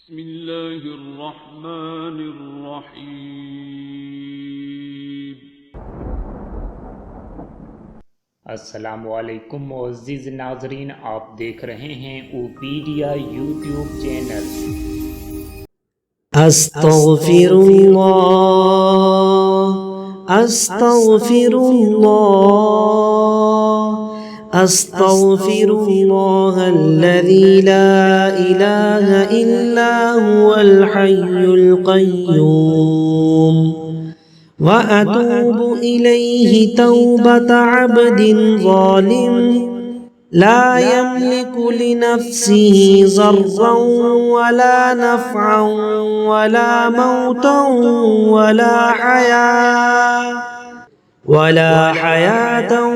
بسم الله الرحمن الرحیم۔ अस्सलामुअलैकुम मुअज़्ज़िज़ नाज़रीन, आप देख रहे हैं ओपीडिया यूट्यूब चैनल। अस्तग़फिरुल्लाह अस्तग़फिरुल्लाह अस्तग़फिरुल्लाहल्लज़ी ला इलाहा इल्ला हुवल हय्युल क़य्यूम व अतूबु इलैहि तौबत अब्दिन ज़ालिम ला यमलिकु लिनफ्सिहि ज़र्रन वला नफ़अन वला मौतन वला हयातन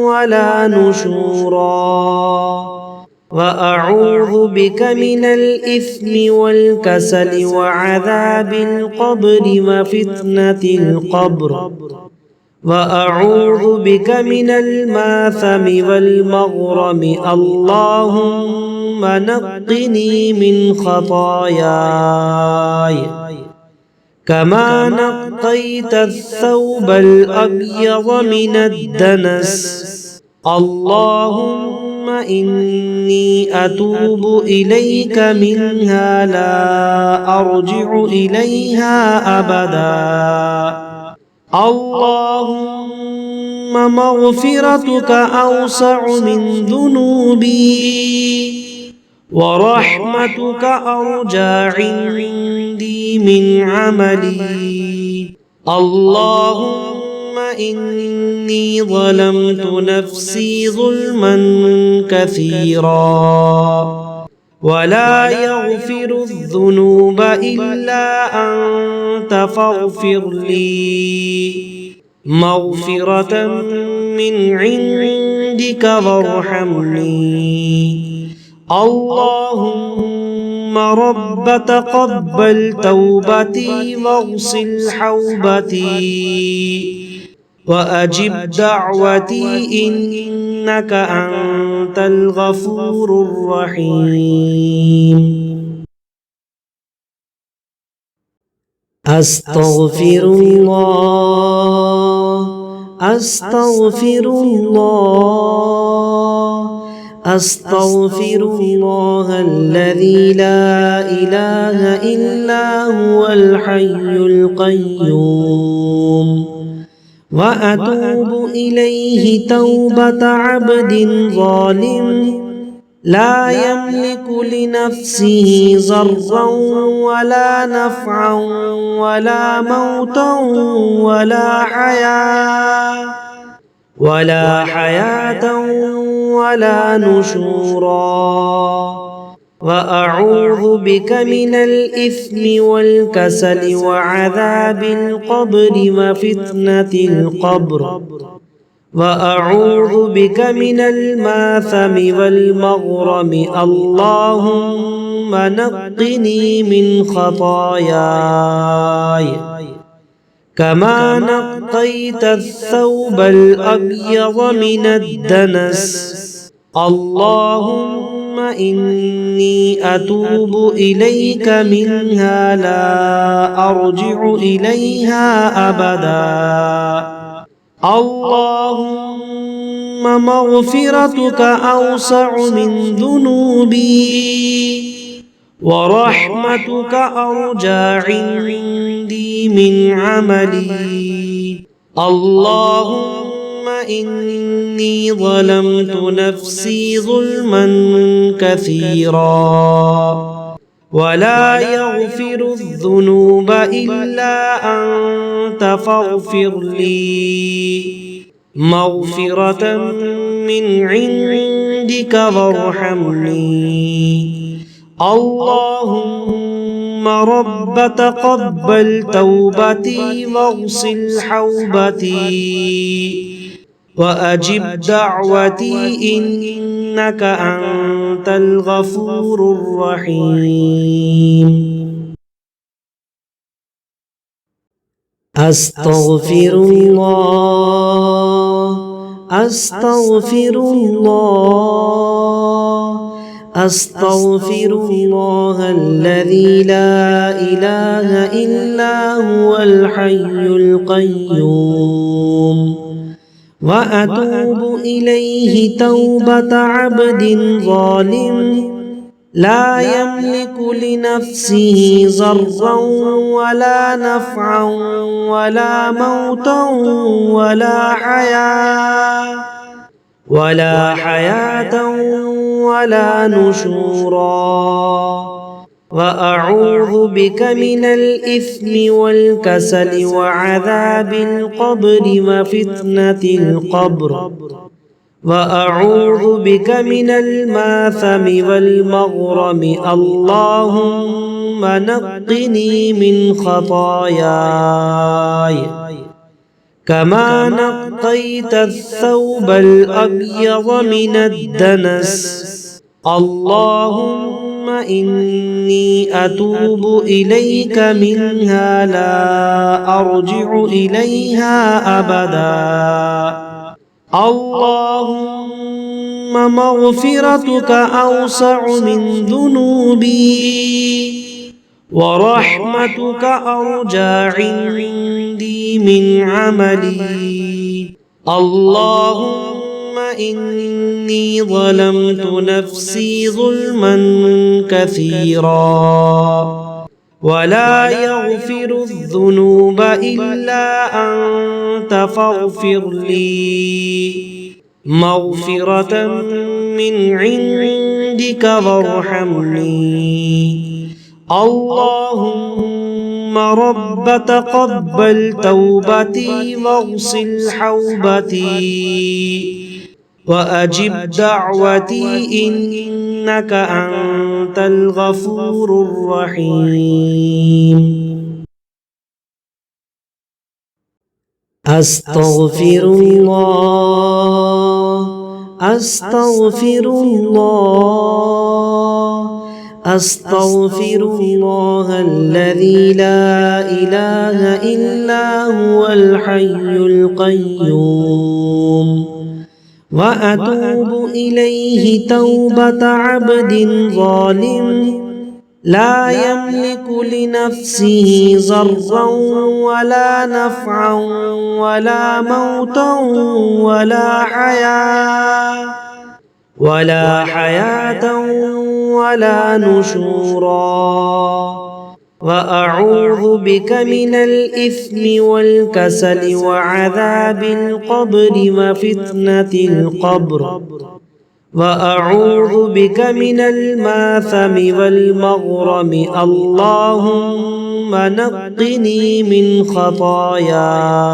वला नुशूरा व अऊज़ु बिका मिनल इस्मि वल कसली व अज़ाबिल क़ब्रि व फितनतिल क़ब्र व अऊज़ु बिका मिनल मासमि वल मग़रमि अल्लाहुम्मा नक़्क़िनी मिन ख़तायाय कमा नक़्क़ैतस-सौबल अब्यज़ मिनद-दनस अल्लाहुम्मा इन्नी अतूबु इलैका मिन्हा ला अर्जिउ इलैहा अबदा अल्लाहुम्मा मग़फ़िरतुका अवसअ मिन ज़ुनूबी व रहमतुका अर्जा इंदी मिन अमली अल्लाहुम्मा इन्नी ज़लमतु नफ्सी ज़ुल्मन कसीरा वला यग़फ़िरुज़्ज़ुनूब इल्ला अन्त फ़ग़फ़िर ली मग़फ़िरतन मिन इंदिका वरहमनी अल्लाहुम्मा रब्ब तक़ब्बल तौबती वग़सिल हौबती व अजिब दअवती इन्नका अंतल गफूरुर रहीम। अस्तग़फिरुल्लाह अस्तग़फिरुल्लाह अस्तग़फिरुल्लाहल्लज़ी ला इलाहा इल्ला हुवल हय्युल क़य्यूम व अतूबु इलैहि तौबत अब्दिन ज़ालिम ला यमलिकु लिनफ्सिहि ज़र्रन वला नफ़अन वला मौतन वला हयातन वला नुशूरा व अऊज़ु बिका मिनल इस्मि वल कसली व अज़ाबिल क़ब्रि व फितनतिल क़ब्र व अऊज़ु बिका मिनल मासमि वल मग़रमि अल्लाहुम्मा नक़्क़िनी मिन ख़तायाय कमा नक़्क़ैतस-सौबल अब्यज़ मिनद-दनस अल्लाहुम्मा इन्नी अतूबु इलैका मिन्हा ला अर्जिउ इलैहा अबदा अल्लाहुम्मा मग़फ़िरतुका अवसअ मिन ज़ुनूबी व रहमतुका अर्जा इंदी मिन अमली अल्लाहुम्मा इन्नी ज़लमतु नफ्सी ज़ुल्मन कसीरा वला यग़फ़िरुज़्ज़ुनूब इल्ला अन्त फ़ग़फ़िर ली मग़फ़िरतन मिन इंदिका वरहमनी अल्लाहुम्मा रब्ब तक़ब्बल तौबती वग़सिल हौबती व अजिब दअवती इन्नका अंतल गफूरुर रहीम। अस्तग़फिरुल्लाह अस्तग़फिरुल्लाह أستغفر الله الذي لا إله إلا هو الحي القيوم وأتوب إليه توبة عبد ظالم لا يملك لنفسه ضرا ولا نفعا ولا موتا ولا حياة ولا نشورا وأعوذ بك من الإثم والكسل وعذاب القبر وفتنة القبر وأعوذ بك من الماثم والمغرم اللهم نقني من خطاياي كما نقيت الثوب الأبيض من الدنس اللهم إني أتوب إليك منها لا أرجع إليها أبدا اللهم مغفرتك أوسع من ذنوبي ورحمتك أرجى عندي من عملي اللهم إني ظلمت نفسي ظلما كثيرا ولا يغفر الذنوب إلا أنت فاغفر لي مغفرة من عندك وارحمني اللهم رب تقبل توبتي واغسل حوبتي وأجب دعوتي إنك أنت الغفور الرحيم أستغفر الله أستغفر الله أستغفر الله الذي لا إله إلا هو الحي القيوم وأتوب إليه توبة عبد ظالم لا يملك لنفسه ضرا ولا نفعا ولا موتا ولا حياة ولا نشورا وأعوذ بك من الإثم والكسل وعذاب القبر وفتنة القبر وأعوذ بك من الماثم والمغرم اللهم نقني من خطاياي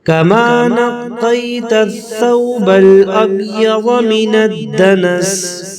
كما نقيت الثوب الأبيض من الدنس